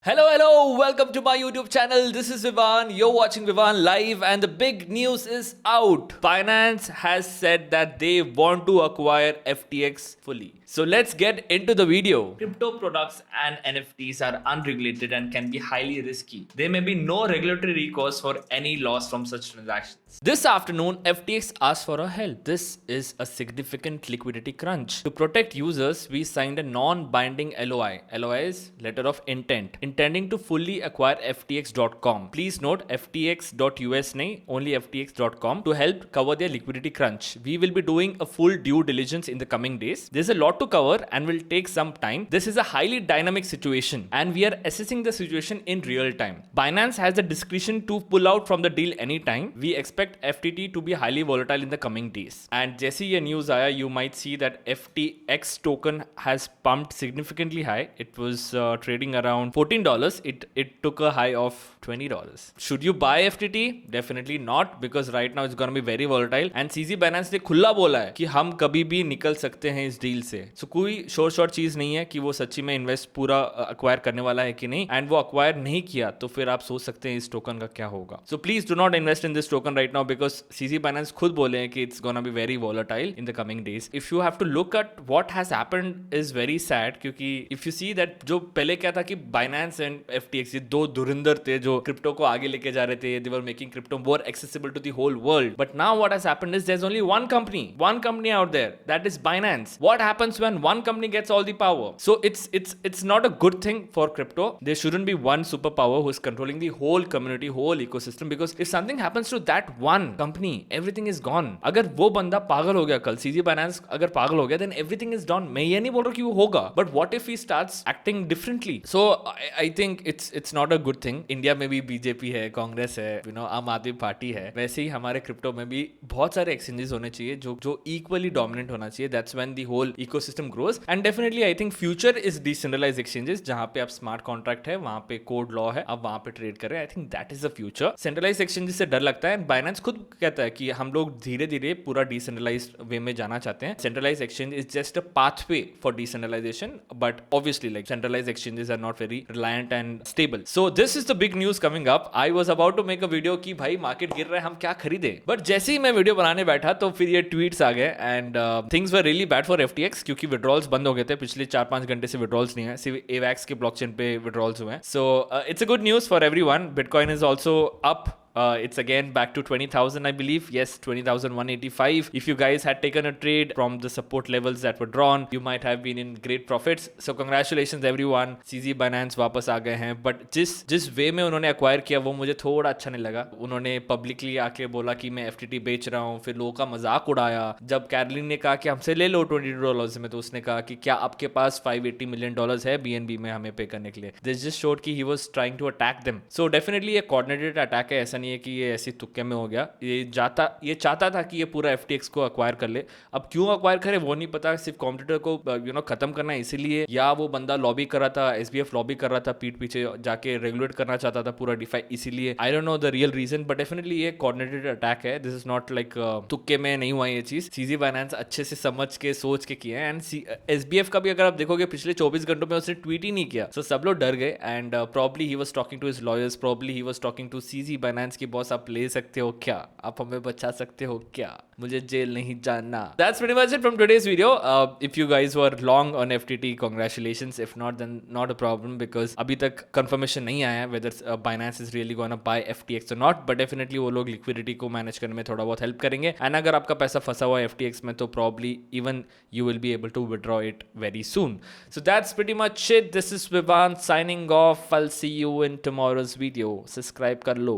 Hello, welcome to my YouTube channel. This is Vivan. You're watching Vivan Live, and the big news is out. Binance has said that they want to acquire FTX fully. So let's get into the video. Crypto products and NFTs are unregulated and can be highly risky. There may be no regulatory recourse for any loss from such transactions. This afternoon, FTX asked for our help. This is a significant liquidity crunch. To protect users, we signed a non-binding LOI. LOI is letter of intent, intending to fully acquire FTX.com. Please note FTX.us nahi, only FTX.com to help cover their liquidity crunch. We will be doing a full due diligence in the coming days. There's a lot to cover and will take some time. This is a highly dynamic situation and we are assessing the situation in real time. Binance has the discretion to pull out from the deal anytime. We expect FTT to be highly volatile in the coming days. And जैसे ये news आया, you might see that FTX token has pumped significantly high. It was trading around $14. It took a high of $20. Should you buy FTT? Definitely not, because right now it's going to be very volatile. And CZ Binance ने खुला बोला है कि हम कभी भी निकल सकते हैं इस डील से. So कोई शॉर्ट चीज नहीं है कि वो सच्ची में इन्वेस्ट पूरा अक्वायर करने वाला है कि नहीं. एंड वो अक्वायर नहीं किया तो फिर आप सोच सकते हैं इस टोकन का क्या होगा. So please do not invest in this token right now, because CZ Binance खुद बोले हैं कि it's gonna be very volatile in the coming days. If you have to look at what has happened is very sad, क्योंकि if you see that जो पहले क्या था कि बाइनेंस एंड FTX ये दो धुरंधर थे जो क्रिप्टो को आगे लेके जा रहे थे. They were making crypto more accessible to the whole world. But now what has happened is there is only one company out there, that is Binance. What happens when one company gets all the power? So it's not a good thing for crypto. There shouldn't be one superpower who is controlling the whole community, whole ecosystem, because if something happens to that one company, everything is gone. अगर वो बंदा पागल हो गया कल, CZ Binance अगर पागल हो गया, then everything is done. मैं ये नहीं बोल रहा कि वो होगा, but what if he starts acting differently? So I think it's not a good thing. India में भी BJP है, कांग्रेस है, आम आदमी पार्टी है. वैसे ही हमारे क्रिप्टो में भी बहुत सारे एक्सचेंजेस होने चाहिए जो इक्वली डोमिनेंट होना चाहिए. That's when the whole ecosystem grows. And definitely I think future is decentralised exchanges, जहां पे आप स्मार्ट कॉन्ट्रैक्ट है, वहां पे कोड लॉ है, आप वहां पे ट्रेड करें. I think that is the future. Centralised exchanges से डर लगता है. एंड बाइनेंस खुद कहता है कि हम लोग धीरे धीरे पूरा डिसेंट्रलाइज्ड वे में जाना चाहते हैं. Centralised exchange is just a pathway for decentralisation, but obviously like centralised exchanges are not very reliant and stable. So this is the big news coming up. I was about to make a video कि भाई market गिर रहा है, हम क्या खरीदे, but जैसे ही मैं वीडियो बनाने बैठा तो फिर ये ट्वीट्स आ गए. And things were really bad for FTX, क्योंकि विड्रॉल्स बंद हो गए थे. पिछले 4-5 घंटे से विड्रॉल्स नहीं है, सिर्फ AVAX के ब्लॉकचेन पे विड्रॉल्स हुए हैं. So it's a good news for everyone. Bitcoin is also up. It's again back to 20,000, I believe. Yes, 20,185. If you guys had taken a trade from the support levels that were drawn, you might have been in great profits. So congratulations everyone. CZ Binance वापस आ गए हैं. But जिस वे में उन्होंने acquire किया वो मुझे थोड़ा अच्छा नहीं लगा. उन्होंने publicly आके बोला कि मैं FTT बेच रहा हूँ, फिर लोगों का मजाक उड़ाया. जब कैरोलिन ने कहा कि हमसे ले लो $22 में, तो उसने कहा कि क्या आपके पास $580 million है BNB में हमें पे करने के लिए. This just showed कि he was trying to attack them. So definitely ये coordinated attack है. ऐसा नहीं है कि ये ऐसी तुक्के में हो गया. ये चाहता था कि ये पूरा FTX को अक्वायर कर ले. अब क्यों अक्वायर करे वो नहीं पता. सिर्फ कॉम्पिटिटर को खत्म करना है इसीलिए, या वो बंदा लॉबी कर रहा था, SBF लॉबी कर रहा था पीठ पीछे जाके रेगुलेट करना चाहता था पूरा डिफाई, इसीलिए. I don't know the real reason, but definitely ये कोऑर्डिनेटेड अटैक है. दिस इज नॉट लाइक तुक्के में नहीं हुआ ये चीज. CZ Binance अच्छे से समझ के सोच के किए हैं. एंड SBF का भी अगर आप देखोगे पिछले 24 घंटों में उसने ट्वीट ही नहीं किया. सो सब लोग डर गए. And probably he was talking to his lawyers, probably he was talking to CZ Binance की बॉस, आप ले सकते हो क्या, आप हमें बचा सकते हो क्या, मुझे जेल नहीं जाना. That's pretty much it from today's video. If you guys were long on FTT, congratulations. If not, then not a problem, because अभी तक confirmation नहीं आया है whether Binance is really gonna buy FTX or not. But definitely वो लोग liquidity को manage करने में थोड़ा बहुत help करेंगे. And अगर आपका पैसा फंसा हुआ है FTX में, तो probably even you will be able to withdraw it very soon. So that's pretty much it. This is Vivan signing off. I'll see you in tomorrow's video. Subscribe कर लो.